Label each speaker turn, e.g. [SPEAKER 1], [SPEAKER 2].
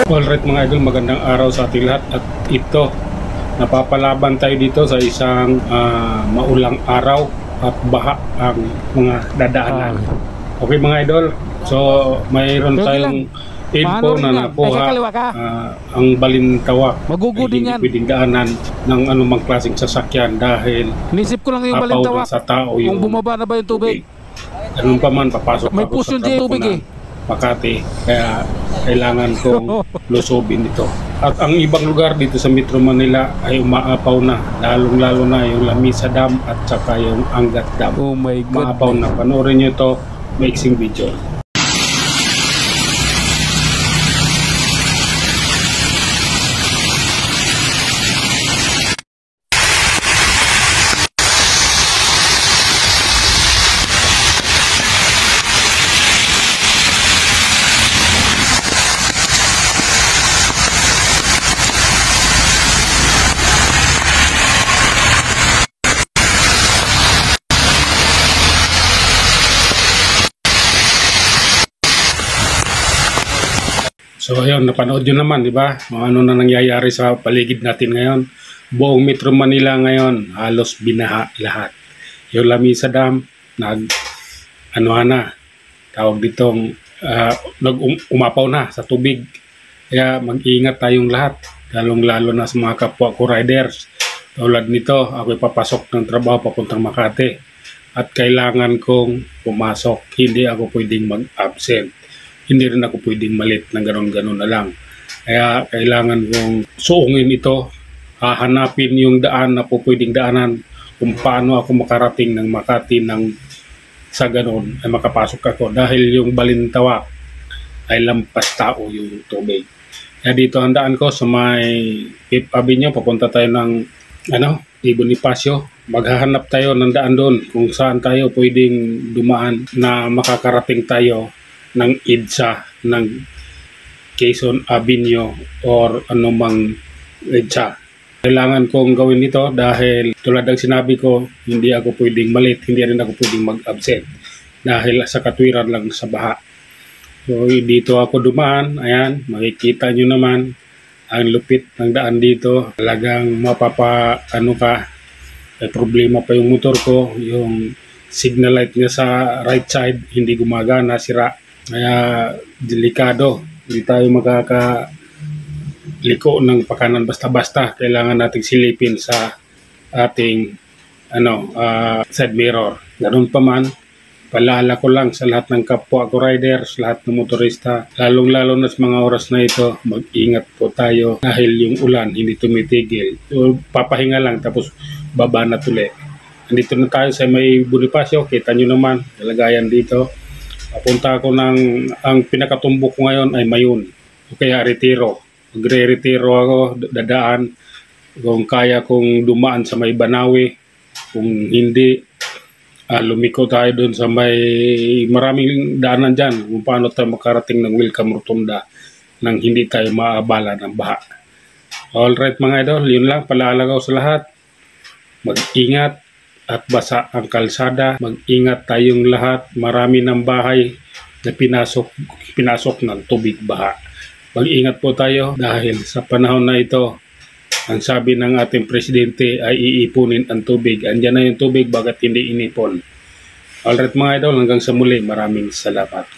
[SPEAKER 1] Alright mga idol, magandang araw sa ating lahat. At ito, napapalaban tayo dito sa isang maulang araw at baha ang mga dadaanan. Okay mga idol, so mayroon tayong info na nakuha ang Balintawak ay hindi pwedeng daanan ng anumang klaseng sasakyan dahil
[SPEAKER 2] nisip ko lang yung Balintawak
[SPEAKER 1] sa tao yung
[SPEAKER 2] kung bumaba na ba yung tubig.
[SPEAKER 1] Ganun pa man, papasok
[SPEAKER 2] may
[SPEAKER 1] ako
[SPEAKER 2] puso
[SPEAKER 1] sa
[SPEAKER 2] yung tubig eh.
[SPEAKER 1] Makati, kaya kailangan kong lusobin ito. At ang ibang lugar dito sa Metro Manila ay umaapaw na, lalong-lalo na yung Lamisa Dam at saka yung Angat Dam.
[SPEAKER 2] Oh my God.
[SPEAKER 1] Umaapaw na. Panoorin nyo ito, mixing video. So ayun, napanood nyo naman, di ba? Ano na nangyayari sa paligid natin ngayon. Buong Metro Manila ngayon, halos binaha lahat. Yung Lamisa Dam, tawag ditong, umapaw na sa tubig. Kaya mag-iingat tayong lahat, lalong-lalo na sa mga kapwa ko riders. Tulad nito, ako'y papasok ng trabaho papuntang Makati. At kailangan kong pumasok, hindi ako pwedeng mag-absent. Hindi rin ako pwedeng malit ng ganon-ganon na lang. Kaya kailangan kong suungin ito, hahanapin yung daan na po pwedeng daanan kung paano ako makarating ng Makati sa ganon ay makapasok ako. Dahil yung Balintawak ay lampas tao yung tubig. Kaya dito ang daan ko sa may Fifth Avenue, papunta tayo ng Bonifacio. Maghahanap tayo ng daan doon kung saan tayo pwedeng dumaan na makakarating tayo ng EDSA, ng Quezon Avenue or anumang EDSA. Kailangan kong gawin ito dahil tulad ng sinabi ko, hindi ako pwedeng malit, hindi rin ako pwedeng mag-absent dahil sa katwiran lang sa baha. So dito ako dumaan, ayan, makikita nyo naman ang lupit ng daan dito. Talagang may problema pa yung motor ko, yung signal light niya sa right side hindi gumagana, sira. Kaya delikado, hindi tayo makakaliko ng pakanan basta-basta. Kailangan nating silipin sa ating side mirror. Ganun pa man, paalala ko lang sa lahat ng kapwa ko riders, lahat ng motorista, lalong-lalo na sa mga oras na ito, mag-ingat po tayo dahil yung ulan hindi tumitigil. So, papahinga lang tapos baba na tuli. Andito na tayo sa may Bonifacio, kita nyo naman, kalagayan dito. Papunta ako ang pinakatumbok ko ngayon ay Mayon. O kaya Retiro. Magre-retiro ako, dadaan. Kung kaya kong dumaan sa may Banawi. Kung hindi, lumiko tayo doon sa may maraming daanan dyan. Kung paano tayo makarating ng Welcome Rotunda nang hindi tayo maabala ng baha. Alright mga idol, yun lang. Paalala ko sa lahat. Mag-ingat at basa ang kalsada. Mag-ingat tayong lahat. Marami ng bahay na pinasok ng tubig baha. Mag-ingat po tayo dahil sa panahon na ito, ang sabi ng ating presidente ay iipunin ang tubig. Andyan na yung tubig, bakit hindi inipon? Alright mga idol, hanggang sa muli, maraming salamat.